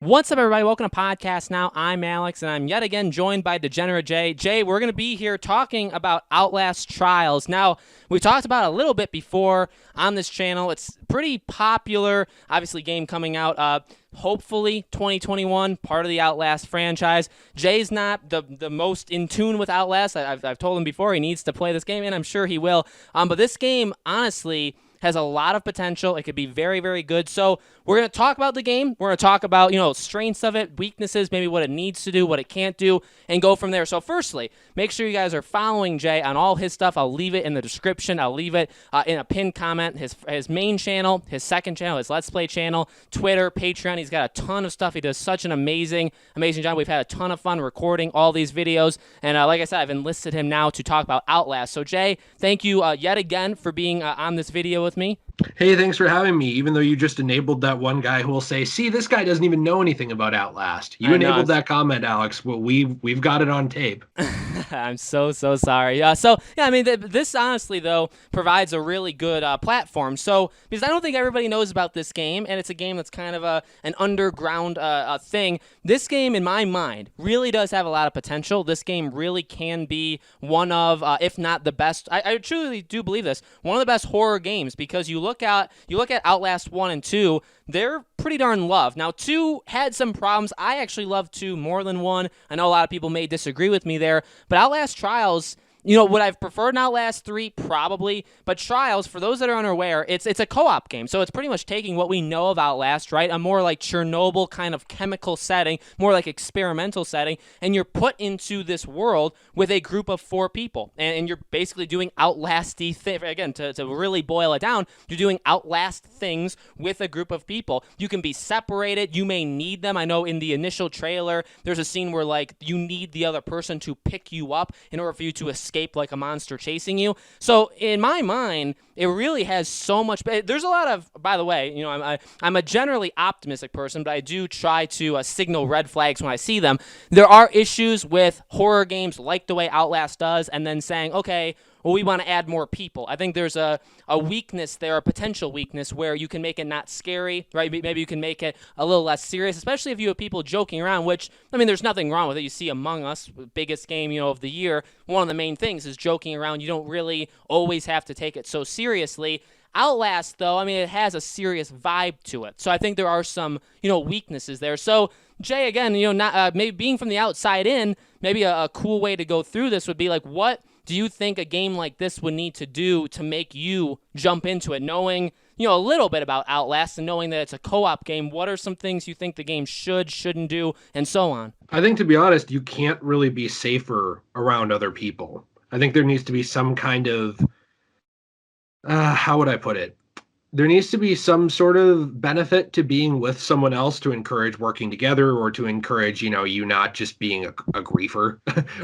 What's up, everybody? Welcome to Podcast Now. I'm Alex, and I'm yet again joined by Degenerate Jay. Jay, we're going to be here talking about Outlast Trials. Now, we talked about it a little bit before on this channel. It's pretty popular, obviously, game coming out, hopefully 2021, part of the Outlast franchise. Jay's not the most in tune with Outlast. I've told him before he needs to play this game, and I'm sure he will. But this game, honestly, has a lot of potential. It could be very, very good. So we're going to talk about the game. We're going to talk about, strengths of it, weaknesses, maybe what it needs to do, what it can't do, and go from there. So firstly, make sure you guys are following Jay on all his stuff. I'll leave it in the description. I'll leave it in a pinned comment. His main channel, his second channel, his Let's Play channel, Twitter, Patreon. He's got a ton of stuff. He does such an amazing job. We've had a ton of fun recording all these videos. And like I said, I've enlisted him now to talk about Outlast. So Jay, thank you yet again for being on this video with me. Hey, thanks for having me, even though you just enabled that one guy who will say, see, this guy doesn't even know anything about Outlast. You enabled that comment, Alex. Well, we've got it on tape. I'm so sorry. This honestly, though, provides a really good platform. So, because I don't think everybody knows about this game, and it's a game that's kind of an underground thing. This game, in my mind, really does have a lot of potential. This game really can be one of, if not the best, I truly do believe this, one of the best horror games, because you look at Outlast 1 and 2, they're pretty darn loved. Now, 2 had some problems. I actually love 2 more than 1. I know a lot of people may disagree with me there, but Outlast Trials, would I've preferred an Outlast 3? Probably. But Trials, for those that are unaware, it's a co-op game. So it's pretty much taking what we know of Outlast, right? A more like Chernobyl kind of chemical setting, more like experimental setting, and you're put into this world with a group of 4 people. And you're basically doing Outlast-y things. Again, to really boil it down, you're doing Outlast things with a group of people. You can be separated. You may need them. I know in the initial trailer, there's a scene where, like, you need the other person to pick you up in order for you to escape like a monster chasing you. So in my mind, it really has so much. There's a lot of, by the way, I'm a generally optimistic person, but I do try to signal red flags when I see them. There are issues with horror games like the way Outlast does, and then saying, okay, well, we want to add more people. I think there's a weakness there, a potential weakness, where you can make it not scary, right? Maybe you can make it a little less serious, especially if you have people joking around, which, there's nothing wrong with it. You see Among Us, biggest game, of the year, one of the main things is joking around. You don't really always have to take it so seriously. Outlast, though, it has a serious vibe to it. So I think there are some, weaknesses there. So, Jay, again, not maybe being from the outside in, maybe a cool way to go through this would be like, what do you think a game like this would need to do to make you jump into it? Knowing, a little bit about Outlast and knowing that it's a co-op game, what are some things you think the game shouldn't do, and so on? I think, to be honest, you can't really be safer around other people. I think there needs to be some kind of, how would I put it? There needs to be some sort of benefit to being with someone else to encourage working together, or to encourage, you not just being a griefer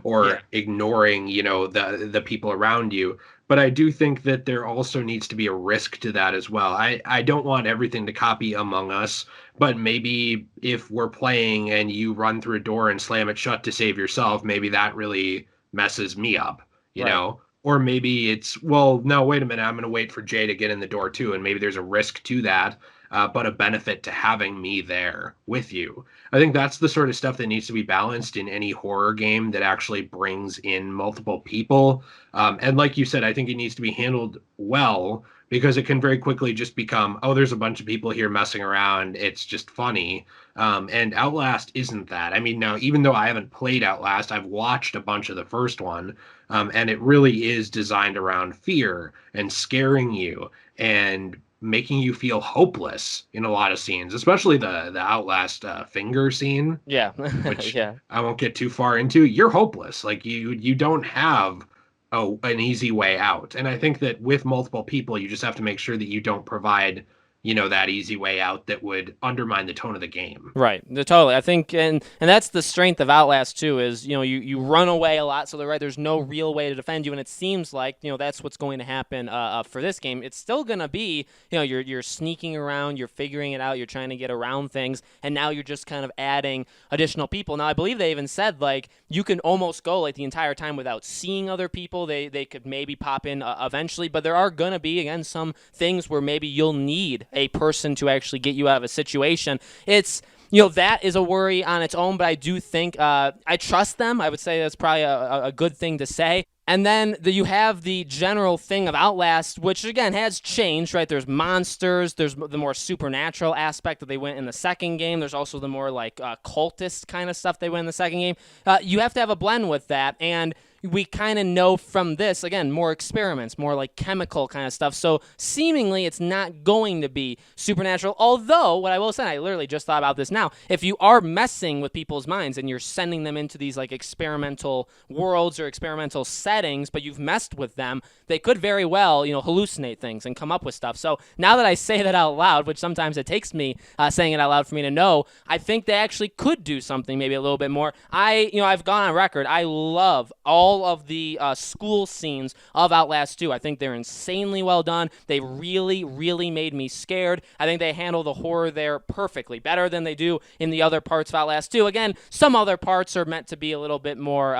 or ignoring, the people around you. But I do think that there also needs to be a risk to that as well. I don't want everything to copy Among Us, but maybe if we're playing and you run through a door and slam it shut to save yourself, maybe that really messes me up, you know? Or maybe it's, well, no, wait a minute, I'm going to wait for Jay to get in the door too, and maybe there's a risk to that, but a benefit to having me there with you. I think that's the sort of stuff that needs to be balanced in any horror game that actually brings in multiple people. And like you said, I think it needs to be handled well, because it can very quickly just become, oh, there's a bunch of people here messing around, it's just funny. And Outlast isn't that. Now, even though I haven't played Outlast, I've watched a bunch of the first one, and it really is designed around fear and scaring you and making you feel hopeless in a lot of scenes, especially the Outlast finger scene. Yeah. Which I won't get too far into. You're hopeless. Like, you don't have an easy way out. And I think that with multiple people, you just have to make sure that you don't provide that easy way out that would undermine the tone of the game. Right. Totally. I think, and that's the strength of Outlast too, is, you run away a lot, so there's no real way to defend you, and it seems like, that's what's going to happen for this game. It's still going to be, you're sneaking around, you're figuring it out, you're trying to get around things, and now you're just kind of adding additional people. Now, I believe they even said, like, you can almost go, like, the entire time without seeing other people. They could maybe pop in eventually, but there are going to be, again, some things where maybe you'll need a person to actually get you out of a situation. It's that is a worry on its own, but I do think I trust them. I would say that's probably a good thing to say. And then you have the general thing of Outlast, which again has changed, right? There's monsters, there's the more supernatural aspect that they went in the second game. There's also the more like cultist kind of stuff they went in the second game. You have to have a blend with that, and we kind of know from this, again, more experiments, more like chemical kind of stuff. So seemingly it's not going to be supernatural. Although, what I will say, I literally just thought about this now, if you are messing with people's minds and you're sending them into these like experimental worlds or experimental settings, but you've messed with them, they could very well, hallucinate things and come up with stuff. So now that I say that out loud, which sometimes it takes me saying it out loud for me to know, I think they actually could do something maybe a little bit more. I've gone on record. I love all of the school scenes of Outlast 2. I think they're insanely well done. They really, really made me scared. I think they handle the horror there perfectly, better than they do in the other parts of Outlast 2. Again, some other parts are meant to be a little bit more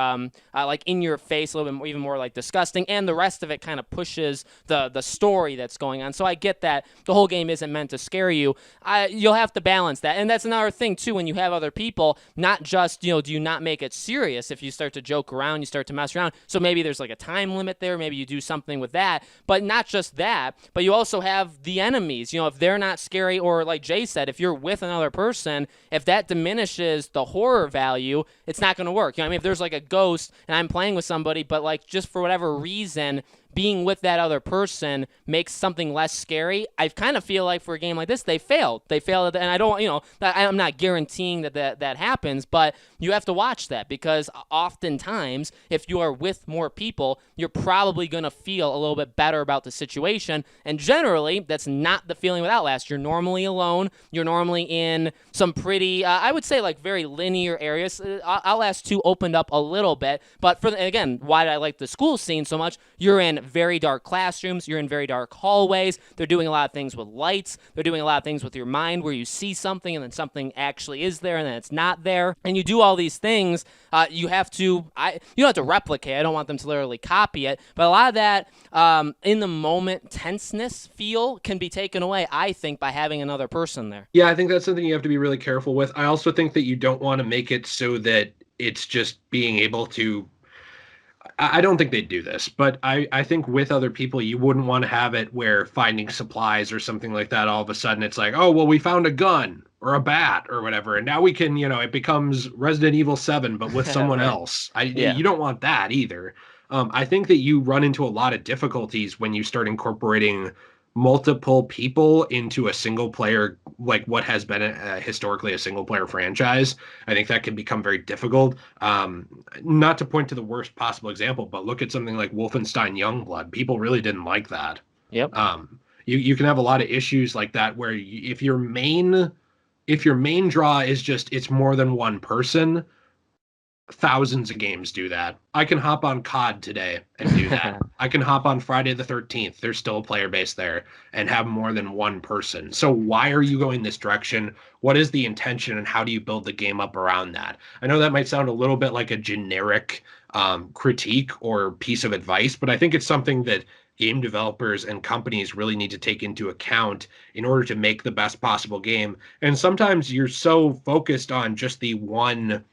like in your face, a little bit more, even more like disgusting, and the rest of it kind of pushes the story that's going on. So I get that the whole game isn't meant to scare you. You'll have to balance that, and that's another thing too. When you have other people, not just do you not make it serious if you start to joke around, you start to mess around. So maybe there's like a time limit there. Maybe you do something with that. But not just that, but you also have the enemies. If they're not scary, or like Jay said, if you're with another person, if that diminishes the horror value, it's not going to work. If there's like a ghost and I'm playing with somebody, but like just for whatever reason, being with that other person makes something less scary, I kind of feel like for a game like this, they failed. And I don't, I'm not guaranteeing that happens, but you have to watch that, because oftentimes, if you are with more people, you're probably going to feel a little bit better about the situation, and generally, that's not the feeling with Outlast. You're normally alone. You're normally in some pretty, I would say, like very linear areas. Outlast 2 opened up a little bit, but again, why did I like the school scene so much? You're in very dark classrooms. You're in very dark hallways. They're doing a lot of things with lights. They're doing a lot of things with your mind where you see something and then something actually is there and then it's not there. And you do all these things. You don't have to replicate. I don't want them to literally copy it. But a lot of that in the moment tenseness feel can be taken away, I think, by having another person there. Yeah, I think that's something you have to be really careful with. I also think that you don't want to make it so that it's just being able to, I don't think they'd do this, but I think with other people, you wouldn't want to have it where finding supplies or something like that, all of a sudden it's like, oh, well, we found a gun or a bat or whatever, and now we can, it becomes Resident Evil 7, but with someone Right. else. You don't want that either. I think that you run into a lot of difficulties when you start incorporating multiple people into a single player, like what has been historically a single player franchise. I think that can become very difficult. Not to point to the worst possible example, but look at something like Wolfenstein Youngblood. People really didn't like that. Yep. You can have a lot of issues like that where if your main draw is just it's more than one person. Thousands of games do that. I can hop on COD today and do that. I can hop on Friday the 13th. There's still a player base there and have more than one person. So why are you going this direction? What is the intention and how do you build the game up around that? I know that might sound a little bit like a generic critique or piece of advice, but I think it's something that game developers and companies really need to take into account in order to make the best possible game. And sometimes you're so focused on just the one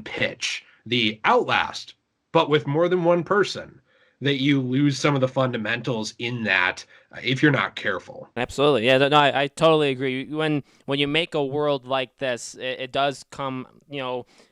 pitch, the Outlast, but with more than one person, that you lose some of the fundamentals in that if you're not careful. Absolutely. Yeah, no, I totally agree. When you make a world like this, it does come,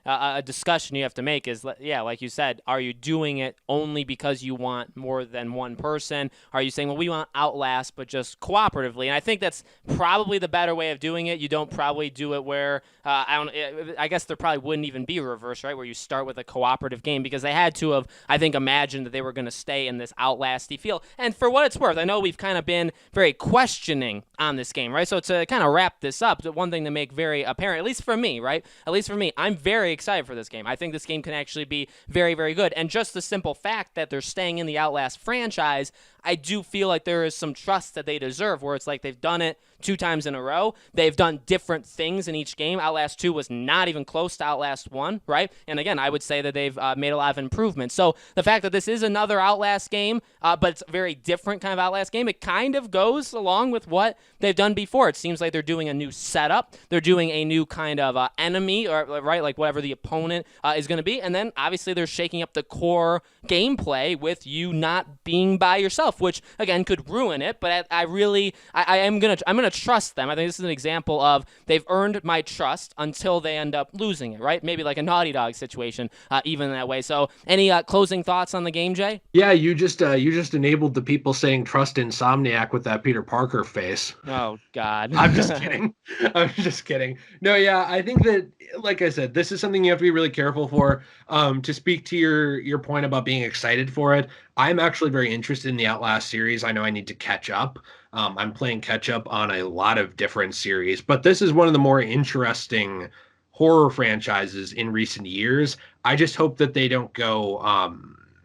a discussion you have to make is, yeah, like you said, are you doing it only because you want more than one person? Are you saying, well, we want Outlast, but just cooperatively? And I think that's probably the better way of doing it. You don't probably do it where, I guess there probably wouldn't even be a reverse, right, where you start with a cooperative game, because they had to have, I think, imagined that they were going to stay in this Outlasty feel. And for what it's worth, I know we've kind of been very questioning on this game, right? So to kind of wrap this up, one thing to make very apparent, at least for me, right? At least for me, I'm very excited for this game. I think this game can actually be very, very good. And just the simple fact that they're staying in the Outlast franchise, I do feel like there is some trust that they deserve, where it's like they've done it 2 times in a row. They've done different things in each game. Outlast 2 was not even close to Outlast 1, right? And again, I would say that they've made a lot of improvements. So the fact that this is another Outlast game, but it's a very different kind of Outlast game, it kind of goes along with what they've done before. It seems like they're doing a new setup. They're doing a new kind of enemy, or right, like whatever the opponent is going to be. And then obviously they're shaking up the core gameplay with you not being by yourself, which again could ruin it. But I'm gonna trust them. I think this is an example of they've earned my trust until they end up losing it, right? Maybe like a Naughty Dog situation, even that way. So, any closing thoughts on the game, Jay? Yeah, you just enabled the people saying trust Insomniac with that Peter Parker face. Oh God. I'm just kidding. I'm just kidding. No, yeah, I think that, like I said, this is something you have to be really careful for. To speak to your point about being excited for it, I'm actually very interested in the Outlast series. I know I need to catch up. I'm playing catch up on a lot of different series, but this is one of the more interesting horror franchises in recent years. I just hope that they don't go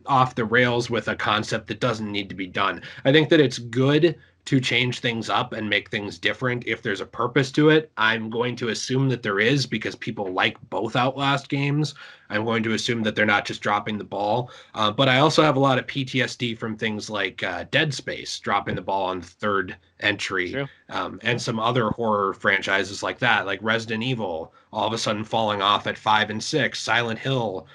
off the rails with a concept that doesn't need to be done. I think that it's good to change things up and make things different if there's a purpose to it. I'm going to assume that there is, because people like both Outlast games. I'm going to assume that they're not just dropping the ball. But I also have a lot of PTSD from things like Dead Space dropping the ball on the third entry, and some other horror franchises like that, like Resident Evil, all of a sudden falling off at 5 and 6, Silent Hill,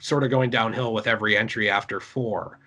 sort of going downhill with every entry after 4.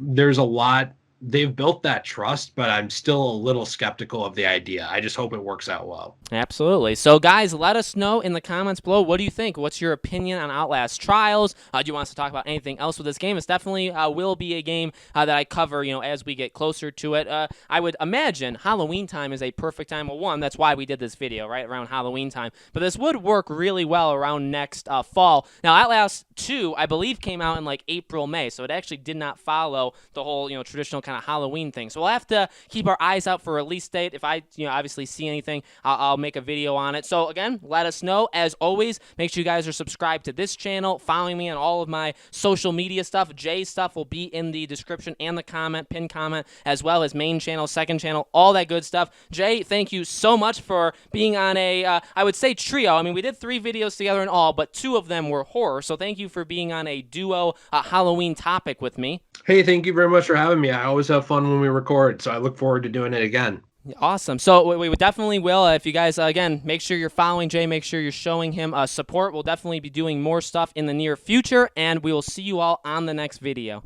There's a lot. They've built that trust, but I'm still a little skeptical of the idea. I just hope it works out well. Absolutely. So, guys, let us know in the comments below. What do you think? What's your opinion on Outlast Trials? Do you want us to talk about anything else with this game? It's definitely will be a game that I cover, as we get closer to it. I would imagine Halloween time is a perfect time. Well, one, that's why we did this video, right, around Halloween time. But this would work really well around next fall. Now, Outlast 2, I believe, came out in like April, May, so it actually did not follow the whole, traditional kind of Halloween thing. So we'll have to keep our eyes out for a release date. If I, obviously see anything, I'll make a video on it. So again, let us know. As always, make sure you guys are subscribed to this channel, following me on all of my social media stuff. Jay's stuff will be in the description and the pinned comment, as well as main channel, second channel, all that good stuff. Jay, thank you so much for being on a, I would say trio. I mean, we did 3 videos together in all, but 2 of them were horror. So thank you for being on a duo Halloween topic with me. Hey, thank you very much for having me. I always have fun when we record, so I look forward to doing it again. Awesome. So we definitely will. If you guys, again, make sure you're following Jay, make sure you're showing him support. We'll definitely be doing more stuff in the near future, and we will see you all on the next video.